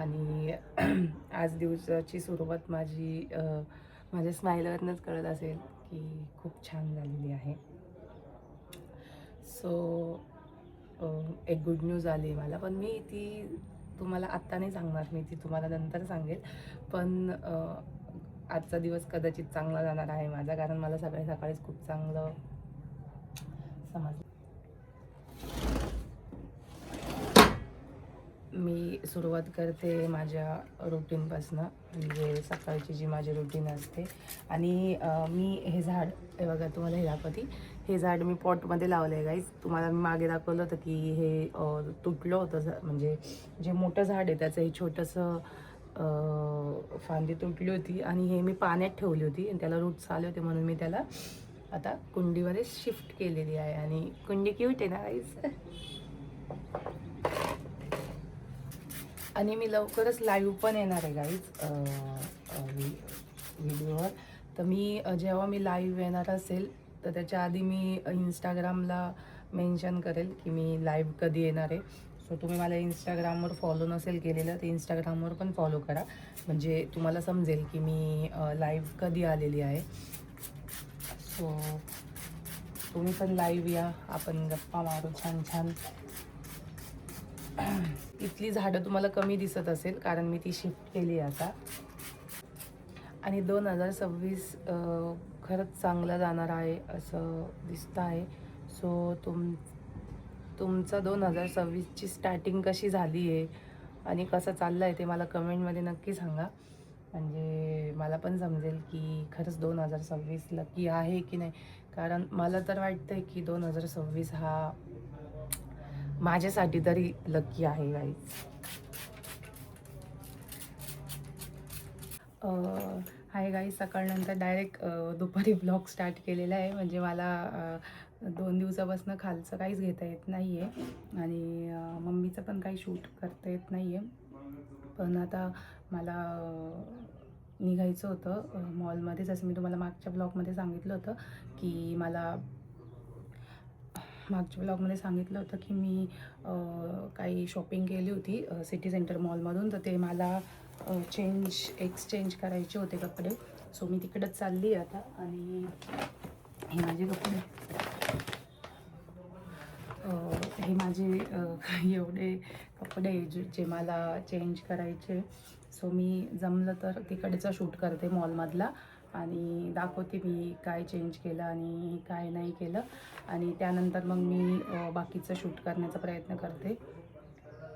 आणि आज दिवसाची सुरुवात माझ्या स्माईलवरनंच कळत असेल की खूप छान झालेली आहे. सो एक गुड न्यूज आली मला, पण मी ती तुम्हाला आत्ता नाही सांगणार, मी ती तुम्हाला नंतर सांगेल. पण आजचा दिवस कदाचित चांगला जाणार आहे माझा, कारण मला सकाळीच खूप चांगलं समजलं. मी सुरुवात करते माझ्या रुटीनपासनं, म्हणजे सकाळची जी माझी रुटीन असते. आणि मी हे झाड, हे बघा तुम्हाला हे दाखवते, हे झाड मी पॉटमध्ये लावलं आहे गाईज. तुम्हाला मी मागे दाखवलं होतं की हे तुटलं होतं, म्हणजे जे मोठं झाड आहे त्याचं हे छोटंसं फांदी तुटली होती आणि हे मी पाण्यात ठेवली होती आणि त्याला रूट्स आले होते, म्हणून मी त्याला आता कुंडीमध्ये शिफ्ट केलेली आहे. आणि कुंडी क्यूट आहे ना गाईज. आणि मी लवकरच लाईव्ह पण येणार आहे गाईज व्हिडिओवर. तर मी जेव्हा मी लाईव्ह येणार असेल तर त्याच्या आधी मी इंस्टाग्रामला मेन्शन करेल की मी लाईव्ह कधी येणार आहे. सो तुम्ही मला इंस्टाग्रामवर फॉलो नसेल केलेलं तर इंस्टाग्रामवर पण फॉलो करा, म्हणजे तुम्हाला समजेल की मी लाईव्ह कधी आलेली आहे. सो तुम्ही पण लाईव्ह या, आपण गप्पा मारू छान छान. इथली झाडं तुम्हाला कमी दिसत असेल कारण मी ती शिफ्ट केली आता. आणि 2026 खरंच चांगलं जाणार आहे असं दिसतं आहे. सो तुमचं 2026ची स्टार्टिंग कशी झाली आहे आणि कसं चाललं आहे ते मला कमेंटमध्ये नक्की सांगा, म्हणजे मला पण समजेल की खरंच 2026 लकी आहे की नाही. कारण मला तर वाटतं आहे की 2026 हा माझ्यासाठी तरी लकी आहे गाईज. हाय गाईज, सकाळनंतर डायरेक्ट दुपारी ब्लॉग स्टार्ट केलेला आहे, म्हणजे मला 2 दिवसापासून खालचं काहीच घेता येत नाही आहे आणि मम्मीचं पण काही शूट करता येत नाही आहे. पण आता मला निघायचं होतं मॉलमध्ये, जसं मी तुम्हाला मागच्या ब्लॉगमध्ये सांगितलं होतं की मी काही शॉपिंग केली होती सिटी सेंटर मॉलमधून, तर ते मला एक्सचेंज करायचे होते कपडे. सो मी तिकडंच चालली आहे आता. आणि हे माझे एवढे कपडे जे मला चेंज करायचे. सो मी जमलं तर तिकडचा शूट करते मॉलमधला आणि दाखवते मी काय चेंज केलं आणि काय नाही केलं, आणि त्यानंतर मग मी बाकीचं शूट करण्याचा प्रयत्न करते.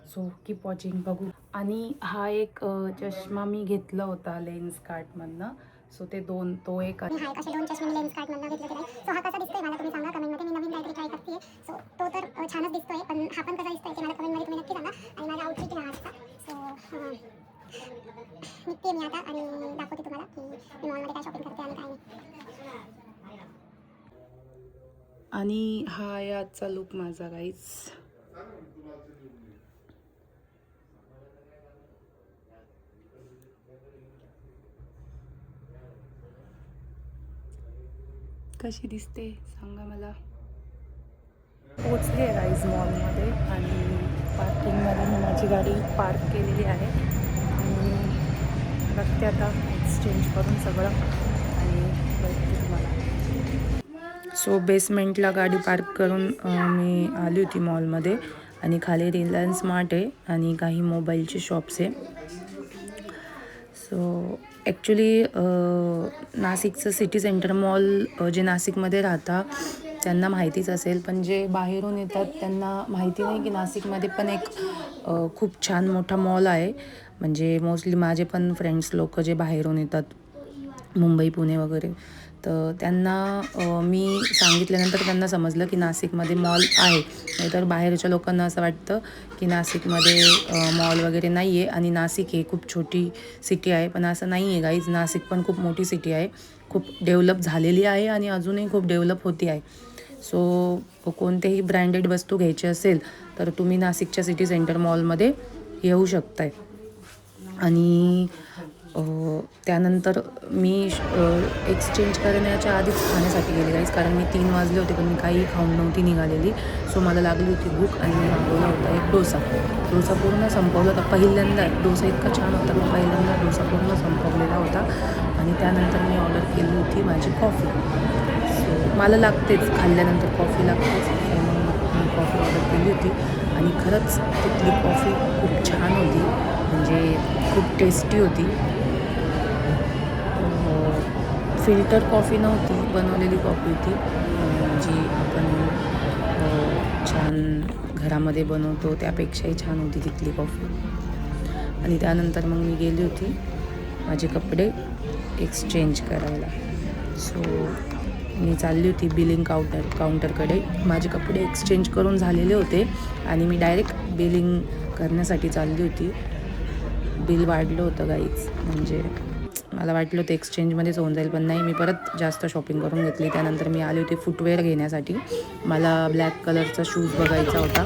सो कीप वॉचिंग, बघू. आणि हा एक चष्मा मी घेतला होता लेन्स कार्टमधनं. सो तो एक मी हा असे 2 चष्मे मी लेन्स कार्टमधनं घेतलेले आहे. सो हा कसा दिसतोय मला तुम्ही सांगा कमेंटमध्ये. मी नवीन काहीतरी ट्राय करते आहे. सो तो तर छानच दिसतोय, पण हा पण कसा दिसतोय ते मला कमेंटमध्ये तुम्ही नक्की सांगा. आणि माझा आउटफिट हा आजचा. सो निघते मी आता आणि दाखवते तुम्हाला की मी मॉलमध्ये काय शॉपिंग करते आणि काय नाही. आणि हा आहे आजचा लुक माझा गाईज. कशी दिसते सांगा मला. पोचली आहे गाईज मॉलमध्ये आणि पार्किंगमध्ये मी माझी गाडी पार्क केलेली आहे आणि बघते आता एक्सचेंज करून सगळं आणि बघते तुम्हाला. सो बेसमेंटला गाडी पार्क करून मी आली होती मॉलमध्ये आणि खाली रिलायन्स स्मार्ट आहे आणि काही मोबाईलचे शॉप्स आहे. सो ॲक्च्युली नाशिकचं सिटी सेंटर मॉल जे नाशिकमध्ये राहता त्यांना माहितीच असेल, पण जे बाहेरून येतात त्यांना माहिती नाही की नाशिकमध्ये पण एक खूप छान मोठा मॉल आहे. म्हणजे मोस्टली माझे पण फ्रेंड्स लोक जे बाहेरून येतात मुंबई पुणे वगैरे, तर त्यांना मी सांगितल्यानंतर त्यांना समजलं की नाशिकमध्ये मॉल आहे. नाहीतर बाहेरच्या लोकांना असं वाटतं की नाशिकमध्ये मॉल वगैरे नाही आहे आणि नाशिक हे खूप छोटी सिटी आहे, पण असं नाही आहे गाईज. नाशिक पण खूप मोठी सिटी आहे, खूप डेव्हलप झालेली आहे आणि अजूनही खूप डेव्हलप होती आहे. सो कोणतेही ब्रँडेड वस्तू घ्यायची असेल तर तुम्ही नाशिकच्या सिटी सेंटर मॉलमध्ये येऊ शकताय. आणि त्यानंतर मी एक्सचेंज करण्याच्या आधीच खाण्यासाठी गेले गाईज, कारण मी 3 वाजले होते पण मी काही खाऊन नव्हती निघालेली. सो मला लागली होती भूक आणि मी मागवला होता एक डोसा पूर्ण संपवला होता. पहिल्यांदा डोसा इतका छान होता, मी पहिल्यांदा डोसा पूर्ण संपवलेला होता. आणि त्यानंतर मी ऑर्डर केली होती माझी कॉफी. सो मला लागतेच, खाल्ल्यानंतर कॉफी लागतेच, म्हणून मी कॉफी ऑर्डर केली होती. आणि खरंच तिथली कॉफी खूप छान होती, म्हणजे खूप टेस्टी होती. फिल्टर कॉफी नव्हती, बनवलेली कॉफी होती, जी आपण छान घरामध्ये बनवतो त्यापेक्षाही छान होती तिथली कॉफी. आणि त्यानंतर मग मी गेली होती माझे कपडे एक्सचेंज करायला. सो मी चालली होती बिलिंग काउंटरकडे. माझे कपडे एक्सचेंज करून झालेले होते आणि मी डायरेक्ट बिलिंग करण्यासाठी चालली होती. बिल वाढलं होतं गाईज, म्हणजे मला वाटलं होतं एक्सचेंजमध्येच होऊन जाईल, पण नाही, मी परत जास्त शॉपिंग करून घेतली. त्यानंतर मी आली होती फुटवेअर घेण्यासाठी. मला ब्लॅक कलरचा शूज बघायचा होता.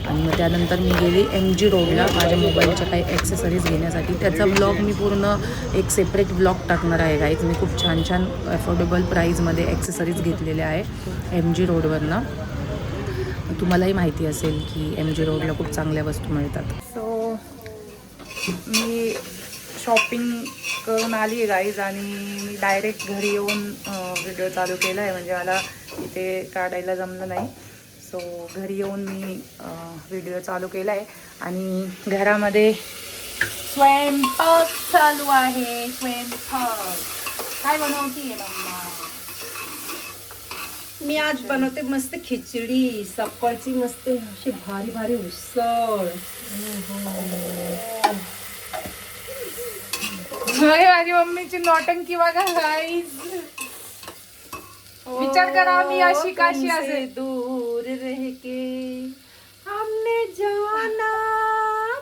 आणि मग त्यानंतर मी गेली MG रोडला माझ्या मोबाईलच्या काही ॲक्सेसरीज घेण्यासाठी. त्याचा ब्लॉग मी पूर्ण एक सेपरेट ब्लॉग टाकणार आहे गाईज. मी खूप छान छान अफोर्डेबल प्राईजमध्ये ॲक्सेसरीज घेतलेल्या आहे MG रोडवरनं. तुम्हालाही माहिती असेल की MG रोडला खूप चांगल्या वस्तू मिळतात. सो मी शॉपिंग करून आली आहे गाईज आणि मी डायरेक्ट घरी येऊन व्हिडिओ चालू केला आहे, म्हणजे मला इथे काढायला जमलं नाही. सो घरी येऊन मी व्हिडिओ चालू केला आहे आणि घरामध्ये स्वयंपाक चालू आहे. स्वयंपाक काय बनवतीये मम्मा? मी आज बनवते मस्त खिचडी, सकाळची मस्त अशी भारी भारी उसळ. माझी मम्मीची नौटंकी बघा गाईज. विचार करा मी अशी काशी असेल. दूर रह के हमने जाना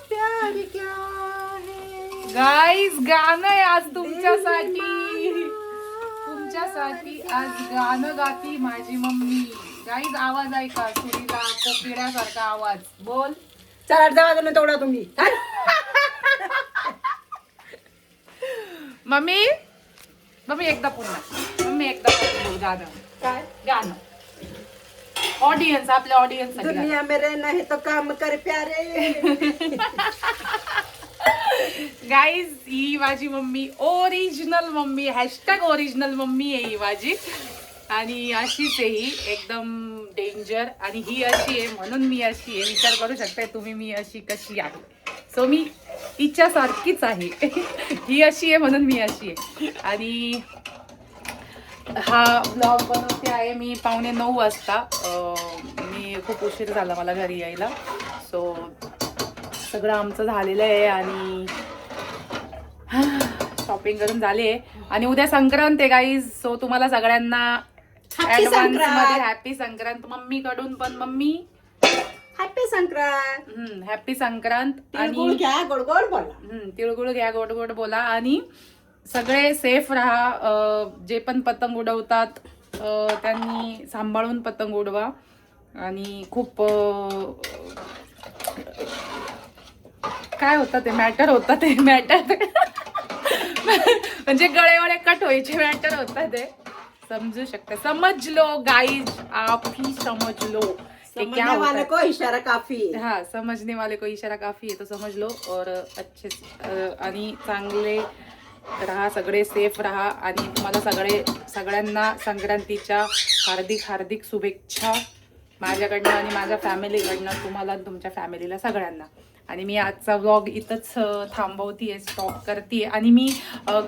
प्यार क्या है. गाईज गाणं आहे आज तुमच्यासाठी. तुमच्यासाठी आज गाणं गाती माझी मम्मी. गाईज आवाज ऐका, सुरीला कोकिड्यासारखा आवाज. बोल. चला अर्धा वाजता तेवढा तुम्ही. मम्मी मम्मी एकदा पुन्हा मम्मी एकदा बोल गाणं. काय गाणं ऑडियन्स, आपल्या ऑडियन्स दुनिया में रहना है तो काम कर प्यारे. गाईज ही माझी mummy, original mummy, hashtag original mummy आहे ही माझी. आणि अशीच आहे ही, एकदम डेंजर. आणि ही अशी आहे म्हणून मी अशी आहे. विचार करू शकताय तुम्ही मी अशी कशी आहे. सो मी हिच्यासारखीच आहे. ही अशी आहे म्हणून मी अशी आहे. आणि हा ब्लॉग बनवते आहे मी 8:45 वाजता. मी खूप उशीर झाला मला घरी यायला. सो सगळं आमचं झालेलं आहे आणि शॉपिंग करून झाली आहे. आणि उद्या संक्रांत आहे गाईज. सो तुम्हाला सगळ्यांना ॲडव्हान्स मध्ये हॅपी संक्रांत मम्मीकडून पण. Mummy happy Sankrant. Happy Sankrant. तिळगुळ घ्या, गोड गोड बोला. तिळगुळ घ्या, गोड गोड बोला. आणि सगळे सेफ राहा. जे पण पतंग उडवतात त्यांनी सांभाळून पतंग उडवा. आणि खूप काय होतं ते मॅटर होतं ते मॅटर म्हणजे गळेवळे कट व्हायचे मॅटर होता ते. समजू शकते. समझ लो गाइज, आप ही समझ लो क्या वाले को इशारा काफी. हाँ, समझने वाले को इशारा काफी है, तो समझ लो. और अच्छे आणि चांगले राहा, सगळे सेफ राहा. आणि तुम्हाला सगळ्यांना संक्रांतीच्या हार्दिक शुभेच्छा माझ्याकडनं आणि माझ्या फॅमिलीकडनं, तुम्हाला आणि तुमच्या फॅमिलीला सगळ्यांना. आणि मी आजचा व्लॉग इथंच थांबवतीये, स्टॉप करते. आणि मी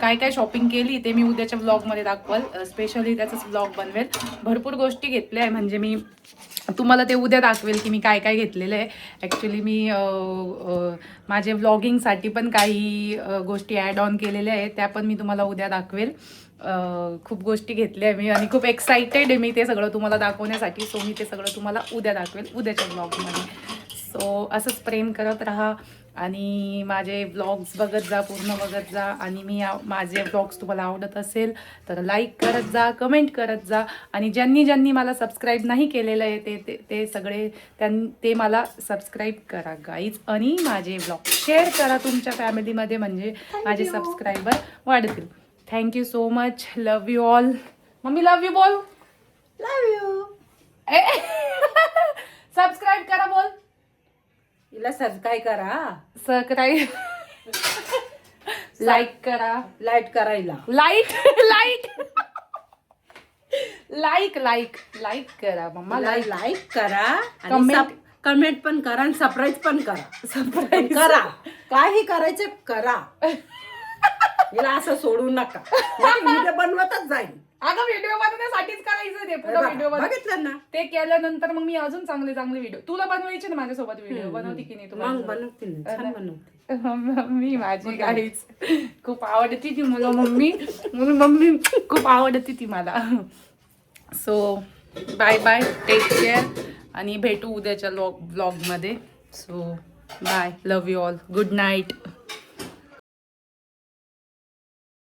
काय काय शॉपिंग केली ते मी उद्याच्या व्लॉगमध्ये दाखवल. स्पेशली त्याचाच व्लॉग बनवेल. भरपूर गोष्टी घेतल्या आहे, म्हणजे मी तुम्हाला ते उद्या दाखवेल की मी काय काय घेतलेलं आहे. ॲक्च्युली मी माझे व्लॉगिंगसाठी पण काही गोष्टी ॲड ऑन केलेल्या आहेत, त्या पण मी तुम्हाला उद्या दाखवेल. खूप गोष्टी घेतल्या आहे मी आणि खूप एक्सायटेड आहे मी ते सगळं तुम्हाला दाखवण्यासाठी. सो मी ते सगळं तुम्हाला उद्या दाखवेल उद्याच्या व्लॉगमध्ये. सो असंच प्रेम करत राहा आणि माझे व्लॉग्स बघत जा, पूर्ण बघत जा. आणि माझे व्लॉग्स तुम्हाला आवडत असेल तर लाईक करत जा, कमेंट करत जा. आणि ज्यांनी मला सबस्क्राईब नाही केलेलं आहे ते सगळे ते मला सबस्क्राईब करा गाईज. आणि माझे व्लॉग शेअर करा तुमच्या फॅमिलीमध्ये, म्हणजे माझे सबस्क्रायबर वाढतील. Thank you so much. Love you all. Mummy love you बोल. लव यू. सबस्क्राईब करा बोल. हिला सबस्क्राईब करा, सबस्क्राईब लाईक करा, लाईट करायला, लाईक करा मम्मा. लाईक करा, Comment. कमेंट पण करा आणि सरप्राईज पण करा. करा, काही करायचं करा. हिला असं सोडू नका. व्हिडिओ बनवतच जाईल. अगं व्हिडिओ बनवण्यासाठीच करायचं ते पुढे व्हिडिओ बघितलं ना. ते केल्यानंतर मग मी अजून चांगले व्हिडिओ तुला बनवायचे ना माझ्यासोबत. व्हिडिओ बनवते की नाही मग बनवते ना, छान बनवते. मम्मी माझी गाईच खूप आवडते ती मला. मम्मी खूप आवडते ती मला. So bye bye, take care आणि भेटू उद्याच्या व्लॉगमध्ये. So bye, love you all, good night.